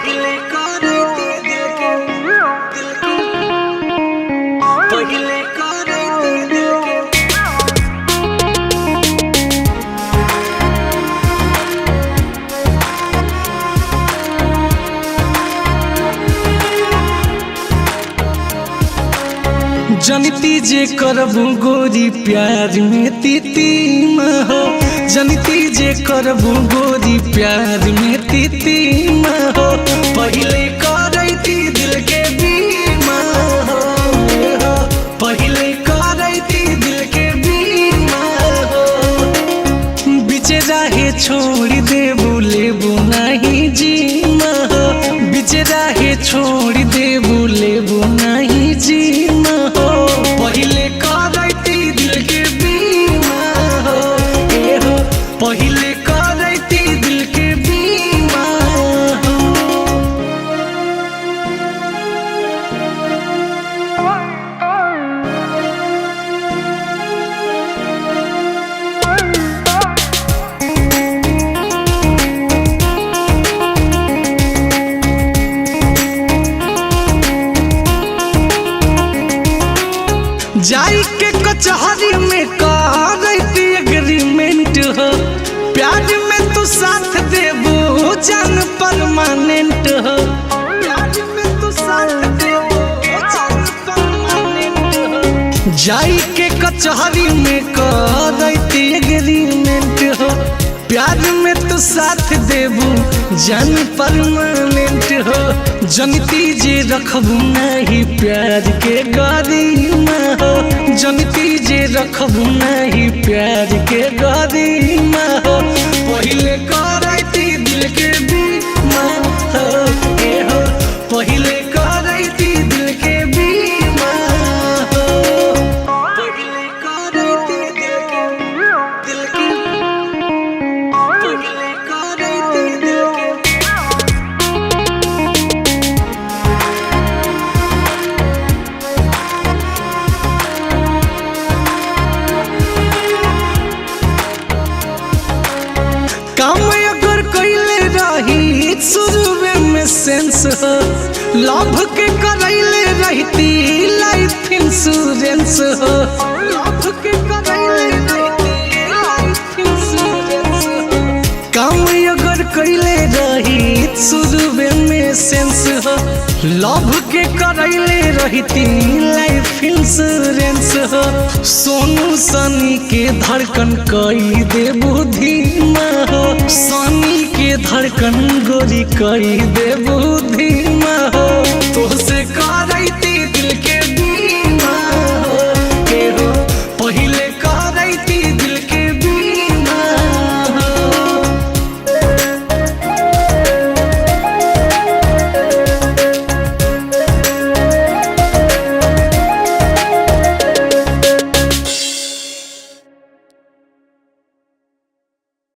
पहिले करे दिल के पहिले करे दिल के। जनती जे करबू गोरी प्यार में तीतीम हो, जनती जे करबू गोरी प्यार में तीतीम हो, पहिले करैती दिल के बीमा हो, पहिले करैती दिल के बीमा हो। बिच राहे छोड़ देबू लेबू नहीं जीमा हो, बिच राहे छोड़ देबू लेबू नहीं जीमा हो, पहिले करैती दिल के बीमा हो, पहिले करैती दिल के बीमा हो। जाई के कचहरी में करैती एग्रीमेंट हो, प्यार में तू साथ देबू जान परमानेंट हो, प्यार में तू साथ देबू जान परमानेंट हो। जाई के कचहरी में करैती एग्रीमेंट हो, प्यार में तू साथ देबू जान परमानेंट हो। जनती जे रखबू नहीं प्यार के गरिमा हो, जनती जे रखबू नहीं प्यार के गरिमा हो, पहिले करैती दिल के बीमा हो, पहिले करैती दिल के बीमा हो, पहिले करैती दिल के पहिले करैती दिल के। काम अगर कैले रही शुरू में सेंस हो, लव के करैले रहती लाइफ इंश्योरेंस हो, लव के करैले रहती लाइफ इंश्योरेंस हो। काम अगर कैले रही शुरू में सेंस हो, लव के करैले रहती लाइफ इंश्योरेंस हो। सोनू सनी के धड़कन कई दे बुद्धिमा हो, सनी के धड़कन गोरी कई दे बुद्धिमा हो।